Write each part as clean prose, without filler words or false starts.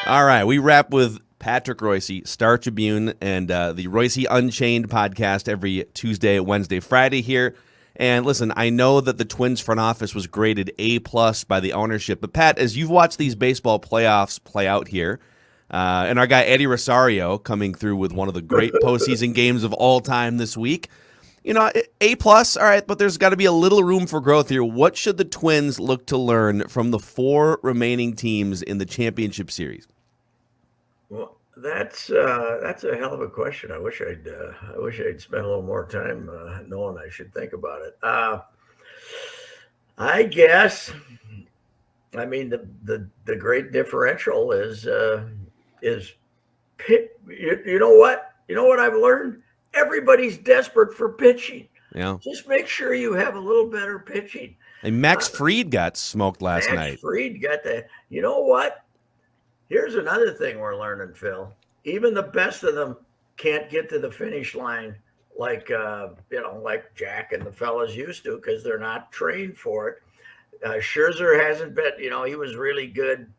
All right, we wrap with Patrick Royce, Star Tribune, and the Royce Unchained podcast every Tuesday, Wednesday, Friday here. And listen, I know that the Twins front office was graded A+ by the ownership, but Pat, as you've watched these baseball playoffs play out here, and our guy Eddie Rosario coming through with one of the great postseason games of all time this week, A+, all right, but there's got to be a little room for growth here. What should the Twins look to learn from the 4 remaining teams in the championship series? Well, that's a hell of a question. I wish I'd spent a little more time knowing I should think about it. I guess. I mean, the great differential is pit. You know what? You know what I've learned? Everybody's desperate for pitching. Yeah. Just make sure you have a little better pitching. And Max Fried got smoked last night. Max Fried got that. You know what? Here's another thing we're learning, Phil. Even the best of them can't get to the finish line like like Jack and the fellas used to, because they're not trained for it. Scherzer hasn't been. He was really good.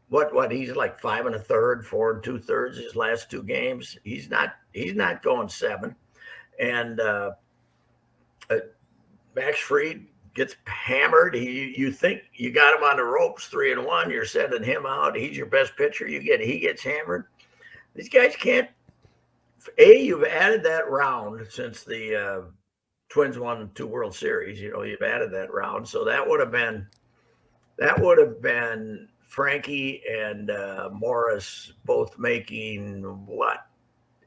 What he's like 5 1/3, 4 2/3 his last 2 games. He's not going 7. And Max Fried gets hammered. You think you got him on the ropes 3-1. You're sending him out. He's your best pitcher. He gets hammered. These guys can't. You've added that round since the Twins won 2 World Series. You've added that round, so that would have been Frankie and Morris both making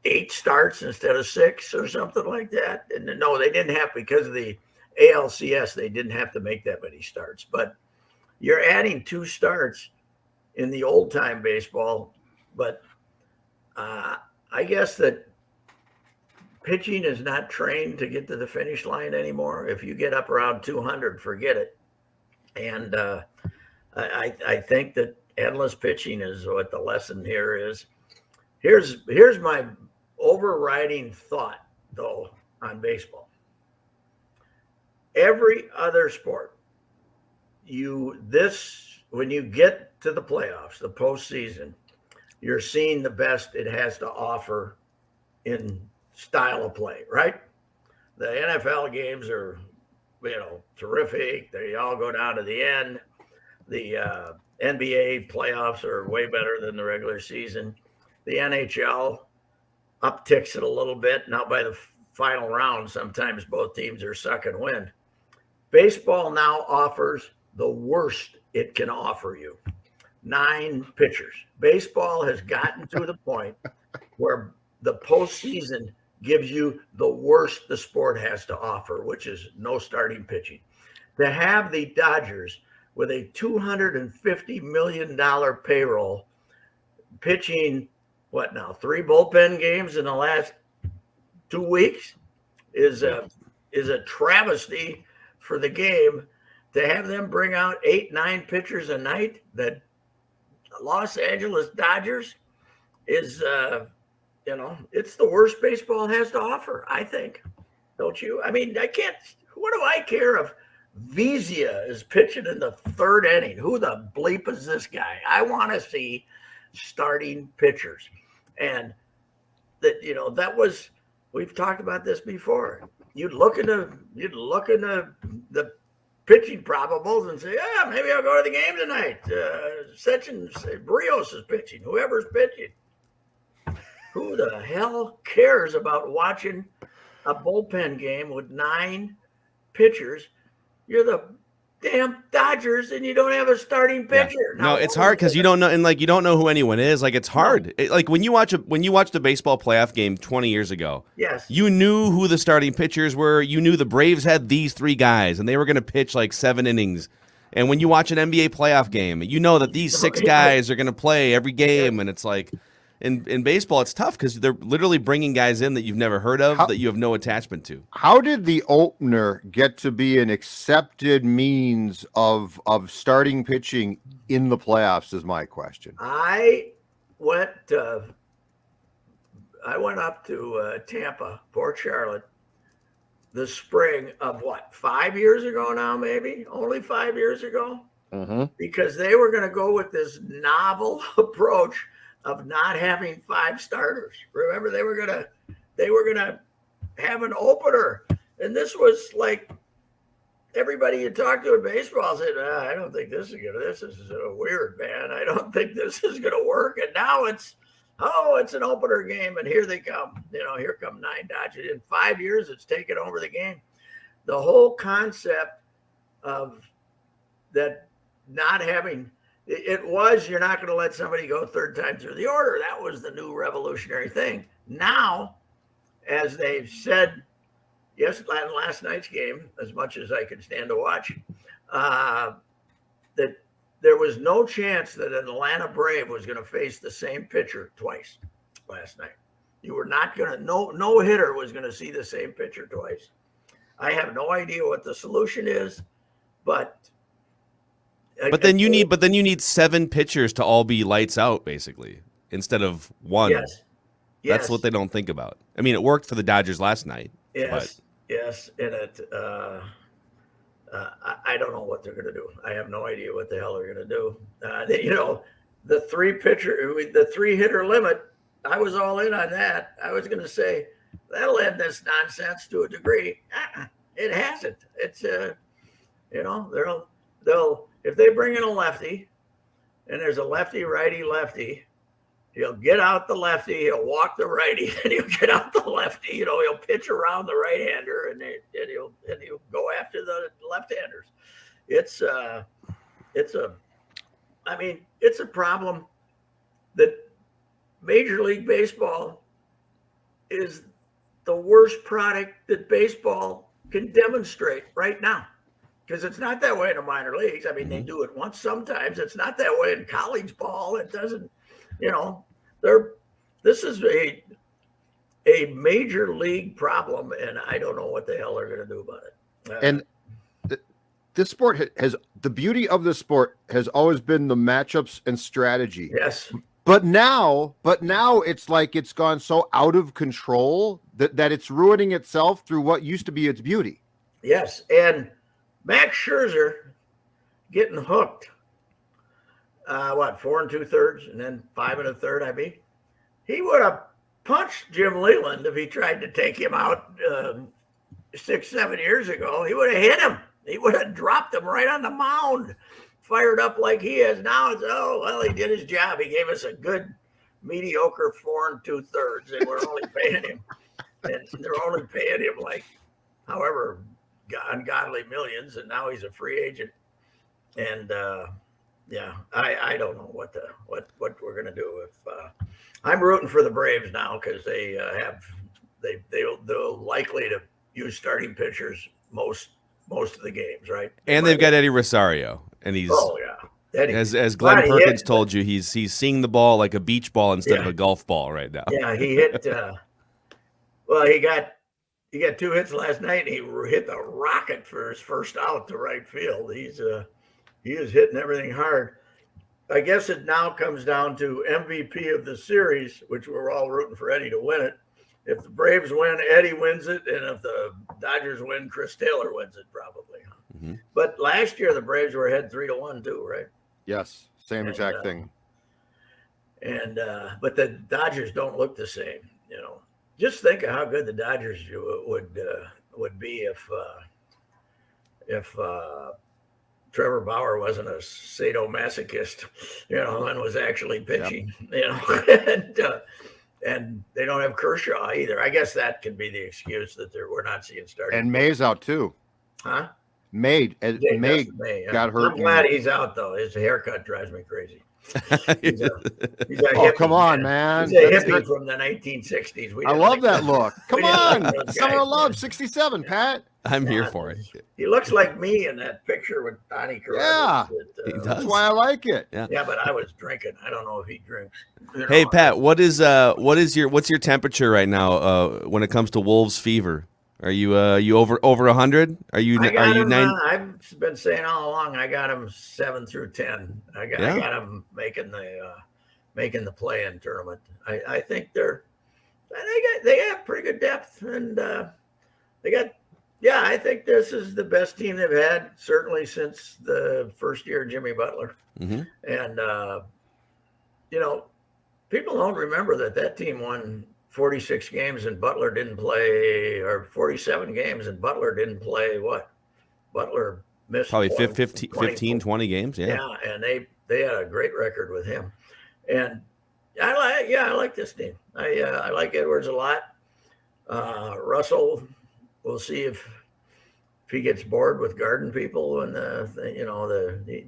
8 starts instead of 6 or something like that. And no, they didn't have, because of the ALCS, they didn't have to make that many starts. But you're adding 2 starts in the old time baseball. But I guess that pitching is not trained to get to the finish line anymore. If you get up around 200, forget it. And I think that endless pitching is what the lesson here is. Here's my overriding thought, though, on baseball. Every other sport, when you get to the playoffs, the postseason, you're seeing the best it has to offer in style of play, right? The NFL games are, terrific. They all go down to the end. The NBA playoffs are way better than the regular season. The NHL upticks it a little bit. Now by the final round, sometimes both teams are sucking wind. Baseball now offers the worst it can offer you. 9 pitchers. Baseball has gotten to the point where the postseason gives you the worst the sport has to offer, which is no starting pitching. To have the Dodgers with a $250 million payroll pitching, 3 bullpen games in the last 2 weeks is a travesty for the game. To have them bring out 8-9 pitchers a night, that Los Angeles Dodgers is, it's the worst baseball has to offer, I think. Don't you? I mean, what do I care if Vizia is pitching in the 3rd inning? Who the bleep is this guy? I want to see starting pitchers. And we've talked about this before. You'd look in the pitching probables and say, maybe I'll go to the game tonight. Brios is pitching, whoever's pitching. Who the hell cares about watching a bullpen game with 9 pitchers? You're the damn Dodgers, and you don't have a starting pitcher. Yeah. No, it's hard because you don't know, and you don't know who anyone is. It's hard. No. When you watched the baseball playoff game 20 years ago. Yes, you knew who the starting pitchers were. You knew the Braves had these 3 guys, and they were going to pitch 7 innings. And when you watch an NBA playoff game, you know that these 6 guys are going to play every game, and it's like. In baseball, it's tough because they're literally bringing guys in that you've never heard of, that you have no attachment to. How did the opener get to be an accepted means of starting pitching in the playoffs is my question. I went up to Tampa, Port Charlotte, the spring of 5 years ago now, maybe? Only 5 years ago? because they were going to go with this novel approach of not having 5 starters. Remember, they were going to have an opener, and this was like everybody you talked to in baseball said, I don't think this is weird, man. I don't think this is going to work. And now it's an opener game, and here they come. Here come 9 Dodgers. In 5 years, it's taken over the game. The whole concept of that not having it was you're not going to let somebody go 3rd time through the order. That was the new revolutionary thing. Now, as they've said, yes, last night's game, as much as I could stand to watch, that there was no chance that an Atlanta Brave was going to face the same pitcher twice last night. You were not going to, no hitter was going to see the same pitcher twice. I have no idea what the solution is, but then you need 7 pitchers to all be lights out, basically, instead of 1. Yes. That's what they don't think about. I mean, it worked for the Dodgers last night. Yes. Yes. And I don't know what they're going to do. I have no idea what the hell they're going to do. The 3 hitter limit, I was all in on that. I was going to say that'll end this nonsense to a degree. It hasn't. It's, they'll, if they bring in a lefty and there's a lefty, righty, lefty, he'll get out the lefty, he'll walk the righty, and he'll get out the lefty. He'll pitch around the right-hander, and he'll go after the left-handers. It's a problem that Major League Baseball is the worst product that baseball can demonstrate right now. Because it's not that way in the minor leagues. I mean, they do it once sometimes. It's not that way in college ball. It doesn't, this is a major league problem, and I don't know what the hell they're going to do about it. And this sport the beauty of the sport has always been the matchups and strategy. Yes. But now it's like it's gone so out of control that it's ruining itself through what used to be its beauty. Yes. And Max Scherzer getting hooked. 4 2/3 and then 5 1/3, I mean. He would have punched Jim Leland if he tried to take him out 6-7 years ago. He would have hit him. He would have dropped him right on the mound, fired up like he is now. It's, he did his job. He gave us a good, mediocre 4 2/3, and we're only paying him. And they're only paying him like, however, ungodly millions, and now he's a free agent. And I don't know what we're gonna do. If I'm rooting for the Braves now because they're likely to use starting pitchers most of the games, right? And they've got Eddie Rosario, and he's Eddie, as Glenn Perkins told you, he's seeing the ball like a beach ball instead of a golf ball right now. Yeah, he hit. He got 2 hits last night, and he hit the rocket for his first out to right field. He is hitting everything hard. I guess it now comes down to MVP of the series, which we're all rooting for Eddie to win it. If the Braves win, Eddie wins it, and if the Dodgers win, Chris Taylor wins it probably. Mm-hmm. But last year the Braves were ahead 3-1 too, right? Yes, same exact thing. And but the Dodgers don't look the same, Just think of how good the Dodgers would be if Trevor Bauer wasn't a sadomasochist, and was actually pitching, and they don't have Kershaw either. I guess that could be the excuse that we're not seeing starting. And May's out too. Huh? May got hurt. I'm glad he's out though. His haircut drives me crazy. He's a hippie, come on, man. He's a hippie from the 1960s. I love that look. Come on. Summer of Love, 67, Pat. I'm here for it. He looks like me in that picture with Donnie Carruthers. Yeah, he does. That's why I like it. Yeah, but I was drinking. I don't know if he drinks. Hey, Pat, what's your temperature right now when it comes to Wolves fever? Are you over 100? Are you 9? I've been saying all along I got him 7 through 10. I got him making the play-in tournament. I think they have pretty good depth, and they got Yeah, I think this is the best team they've had, certainly since the first year of Jimmy Butler. Mm-hmm. And, people don't remember that team won 46 games and Butler didn't play, or 47 games and Butler didn't play what? Butler missed Probably 20, 20 games. Yeah. Yeah, and they had a great record with him. And I like this team. I like Edwards a lot. Russell, we'll see if he gets bored with guarding people, and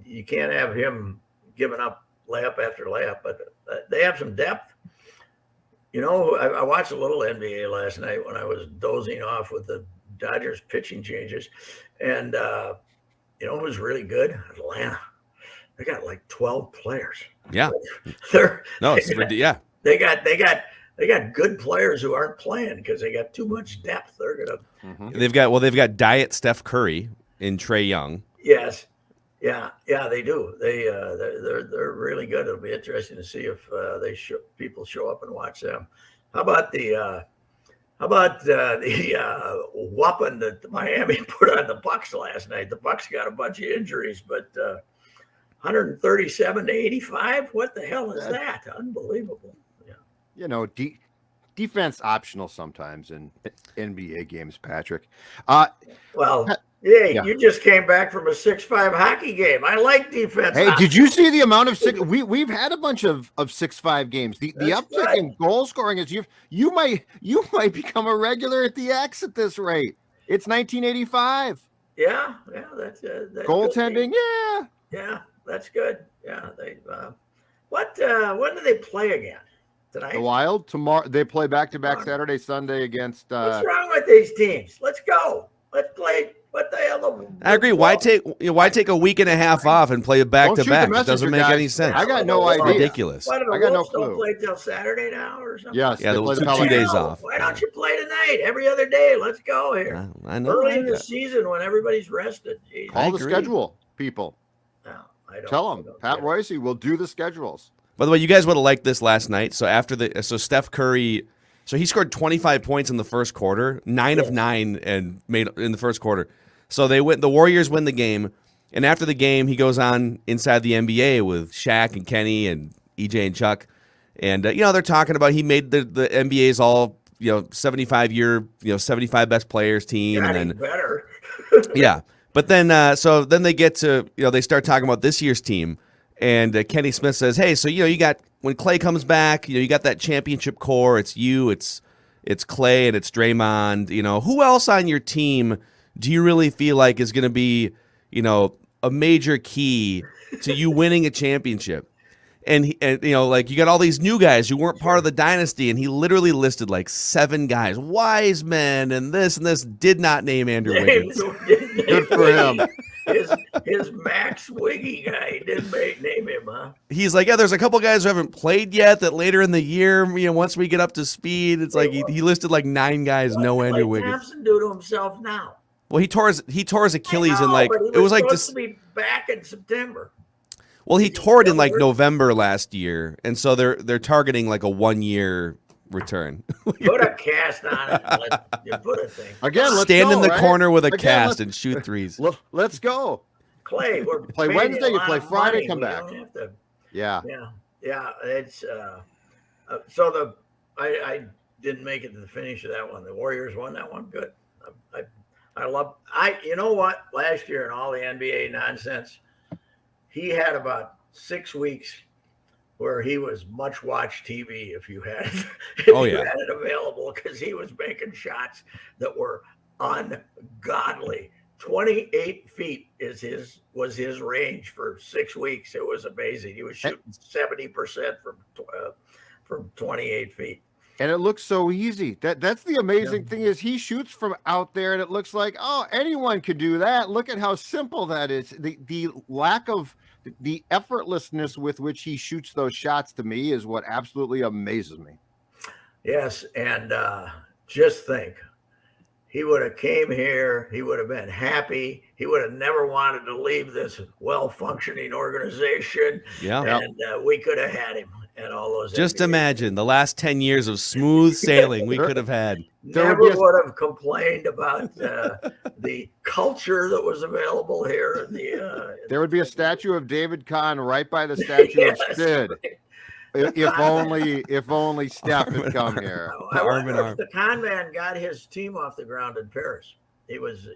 you can't have him giving up layup after layup. But they have some depth. I watched a little NBA last night when I was dozing off with the Dodgers pitching changes, and who's really good? Atlanta. They got like 12 players. Yeah. They got good players who aren't playing because they got too much depth. They're gonna. Mm-hmm. They've got Diet Steph Curry in Trae Young. Yes. Yeah, they do. They're really good. It'll be interesting to see if people show up and watch them. How about the whooping that Miami put on the Bucks last night? The Bucks got a bunch of injuries, but 137-85. What the hell is that? Unbelievable. Yeah. Defense optional sometimes in NBA games, Patrick. You just came back from a 6-5 hockey game. I like defense. Hey, did you see the amount of six? We've had a bunch of 6-5 games. The uptick in goal scoring is you might become a regular at the X at this rate. It's 1985. Yeah, that's goaltending. Yeah, that's good. Yeah, when do they play again? Tonight? The Wild tomorrow. They play back-to-back Saturday, Sunday against. What's wrong with these teams? Let's go. Let's play. What the hell? I agree. Why take a week and a half off and play a back-to-back? It doesn't make any sense. I got no idea. Ridiculous. Why do the Wolves don't play till Saturday now or something? Yes. Yeah, they'll 2 days off. Why don't you play tonight? Every other day. Let's go here. I know. Early in the season when everybody's rested. Jeez. Call the schedule, people. No, I don't. Tell them. Pat Royce will do the schedules. By the way, you guys would have liked this last night. So Steph Curry, he scored 25 points in the first quarter, 9 of 9, and made in the first quarter. So the Warriors win the game, and after the game, he goes on inside the NBA with Shaq and Kenny and EJ and Chuck, and they're talking about he made the NBA's all 75 best players team, and then better. Yeah, but then so then they get to they start talking about this year's team. And Kenny Smith says, "Hey, so you got when Clay comes back, you got that championship core. It's you, it's Clay, and it's Draymond. Who else on your team do you really feel like is going to be, a major key to you winning a championship?" And you got all these new guys who weren't part of the dynasty, and he literally listed like 7 guys, Wiseman, and this, did not name Andrew Wiggins. Good for him. His Max Wiggy guy didn't name him, huh? He's like, yeah, there's a couple guys who haven't played yet that later in the year, once we get up to speed, it's like he listed like 9 guys, no Andrew Wiggins. What does Thompson do to himself now? Well, he tore his Achilles in but it was like supposed to be back in September. Well, he tore it in like November last year, and so they're targeting like a 1-year return. Put a cast on it. And put a thing. Again, let's stand go, in the right? corner with a cast and shoot threes. Let's go. Clay, we're play Wednesday. You play Friday. Come back. Yeah. It's so I didn't make it to the finish of that one. The Warriors won that one. Good. You know what? Last year in all the NBA nonsense, he had about 6 weeks where he was much watched TV if you had it available, because he was making shots that were ungodly. 28 feet was his range for 6 weeks. It was amazing. He was shooting 70% from 28 feet. And it looks so easy. That's the amazing thing is he shoots from out there, and it looks like, oh, anyone could do that. Look at how simple that is. The lack of the effortlessness with which he shoots those shots, to me, is what absolutely amazes me. Yes, and just think, he would have came here. He would have been happy. He would have never wanted to leave this well-functioning organization. Yeah. And we could have had him and all those. Just NBA imagine the last 10 years of smooth sailing we could have had. Never would have complained about the culture that was available here. There would be a statue of David Kahn right by the statue of Sid. Right. If only Steph had come here. I wonder if the Kahn man got his team off the ground in Paris. He was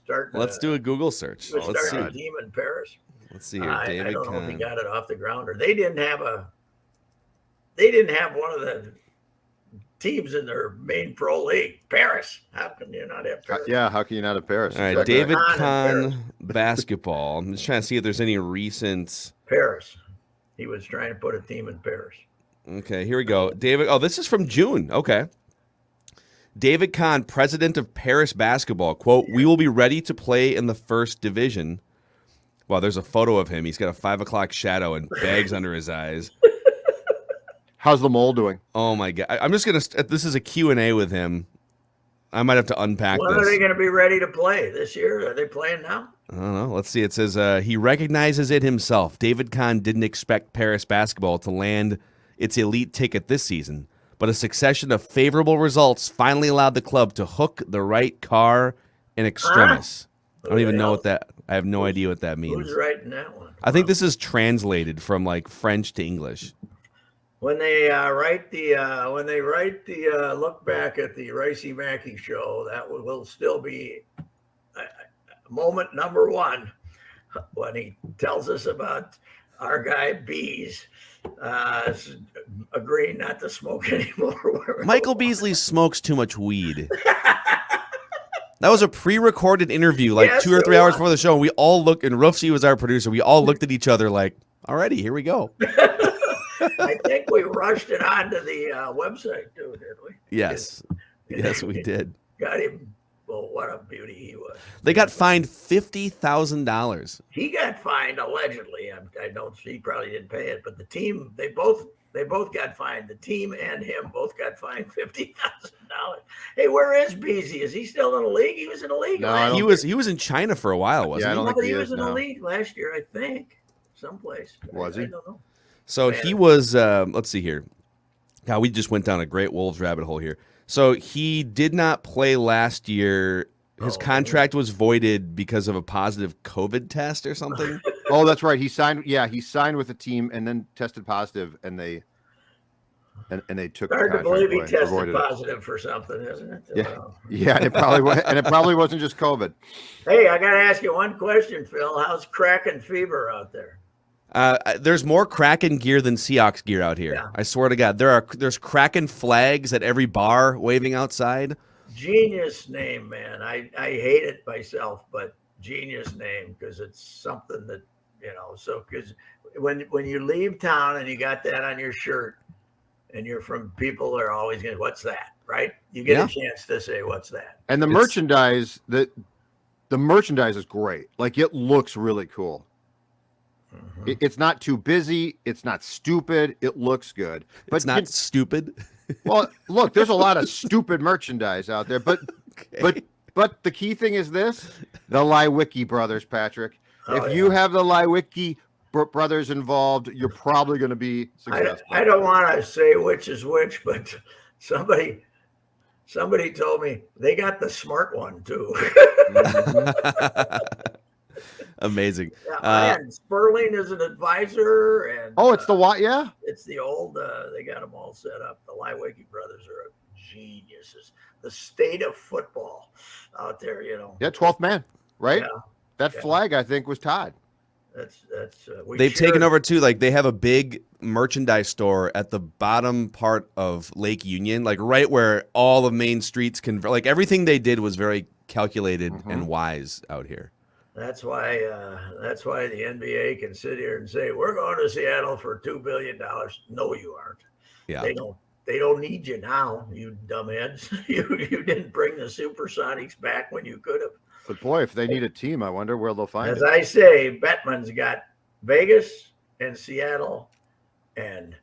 starting. Let's do a Google search. He was Let's starting see. a team in Paris. Let's see here. David I don't know Kahn. if he got it off the ground or they didn't have one of the teams in their main pro league. Paris. How can you not have Paris? Yeah, how can you not have Paris? All right, David Kahn basketball. I'm just trying to see if there's any recent. Paris. He was trying to put a team in Paris. Okay, here we go. David. Oh, this is from June. Okay. David Kahn, president of Paris basketball. Quote, "We will be ready to play in the first division." Well, there's a photo of him. He's got a 5 o'clock shadow and bags under his eyes. How's the mole doing? Oh my God. I'm just going to, this is a Q&A with him. I might have to unpack When this. are they going to be ready to play this year? Are they playing now? I don't know. Let's see. It says he recognizes it himself. David Kahn didn't expect Paris basketball to land its elite ticket this season, but a succession of favorable results finally allowed the club to hook the right car in extremis. I don't even know what that. I have no idea what that means. Who's writing that one? I think this is translated from like French to English. When they write the look back at the Ricey Mackey show, that will still be moment number one when he tells us about our guy Bees agreeing not to smoke anymore. Michael Beasley smokes too much weed. That was a pre-recorded interview, like Yes, 2 or 3 it hours was. before the show. And we all looked, and Roofsy was our producer. We all looked at each other like, "Alrighty, here we go." I think we rushed it onto the website too, didn't we? Yes, yes, we did. Got him. Well, what a beauty he was. They got fined $50,000. He got fined allegedly. I don't. He probably didn't pay it, but the team they both got fined. The team and him both got fined $50,000. Hey, where is Beasley? Is he still in the league? He was in the league. No, last I He don't was in China for a while, wasn't Yeah, I he? don't No, think but he he is was in the now. league last year, I think, someplace. Was he? I don't know. So he was. Let's see here. God, we just went down a great Wolves rabbit hole here. So he did not play last year. His contract was voided because of a positive COVID test or something. Oh, that's right. He signed. Yeah, he signed with the team and then tested positive, and they took. Hard the to believe he contract away, tested avoided it. positive for something, isn't it? Yeah. Wow. Yeah, it probably was, and it probably wasn't just COVID. Hey, I got to ask you one question, Phil. How's Kraken fever out there? There's more Kraken gear than Seahawks gear out here. Yeah. I swear to God, there's Kraken flags at every bar waving outside. Genius name, man. I hate it myself, but genius name because it's something that, so because when you leave town and you got that on your shirt and you're from people that are always going, what's that? Right? You get a chance to say, what's that? And the merchandise, the merchandise is great. Like, it looks really cool. Mm-hmm. It's not too busy. It's not stupid. It looks good. But It's not stupid. well, look, there's a lot of stupid merchandise out there, but Okay. but the key thing is this: the Lewicki brothers, Patrick. Oh, If you have the Lewicki brothers involved, you're probably going to be successful. I don't want to say which is which, but somebody told me they got the smart one too. Amazing. And Sperling is an advisor, and Oh, it's the what? Yeah. it's the old. They got them all set up. The Lewicki brothers are geniuses. The state of football out there, Yeah, 12th man, right? Yeah. That Yeah. flag, I think, was Todd. That's They've taken over too. Like they have a big merchandise store at the bottom part of Lake Union, like right where all the main streets can. Like everything they did was very calculated and wise out here. That's why the NBA can sit here and say we're going to Seattle for $2 billion. No, you aren't. Yeah. They don't need you now, you dumbheads. You didn't bring the Supersonics back when you could have. But boy, if they need a team, I wonder where they'll find As it. I say, Bettman's got Vegas and Seattle and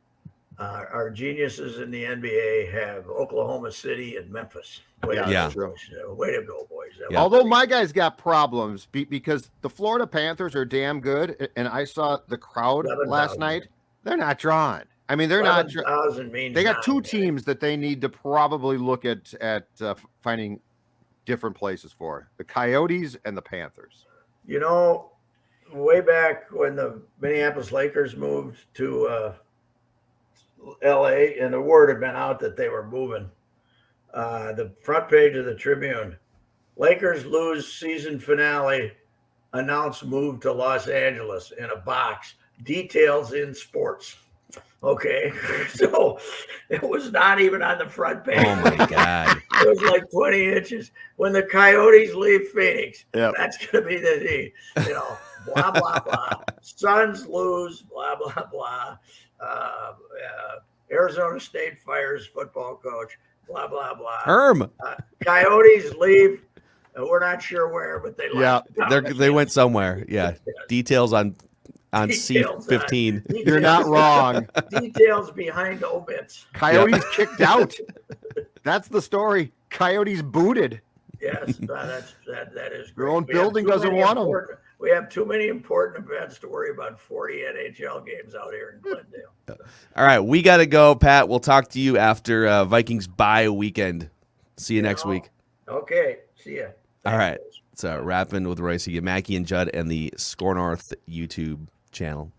Our geniuses in the NBA have Oklahoma City and Memphis. Way to Yeah. go, boys. Way to go, boys. Yeah. Although my guys got problems because the Florida Panthers are damn good, and I saw the crowd 11,000. last night. They're not drawing. I mean, they're not. 11,000 means They got two nothing. teams that they need to probably look at finding different places for: the Coyotes and the Panthers. You know, way back when the Minneapolis Lakers moved to LA, and the word had been out that they were moving. The front page of the Tribune: Lakers lose season finale, announce move to Los Angeles in a box. Details in sports. Okay, so it was not even on the front page. Oh my God! It was like 20 inches. When the Coyotes leave Phoenix, Yep. that's going to be the, blah, blah, blah. Suns lose, blah, blah, blah. Arizona State fires football coach, blah, blah, blah. Herm. Coyotes leave. We're not sure where, but they left. They went somewhere. Yeah. Details on Details C15. You're not wrong. Details behind obits. Coyotes kicked out. That's the story. Coyotes booted. Yes, that is great. Your own We building have too doesn't many want 'em. We have too many important events to worry about 40 NHL games out here in Glendale. All right, we got to go, Pat. We'll talk to you after Vikings bye weekend. See you next week. Okay, see ya. All right. So wrapping with Royce, Mackey and Judd and the Score North YouTube channel.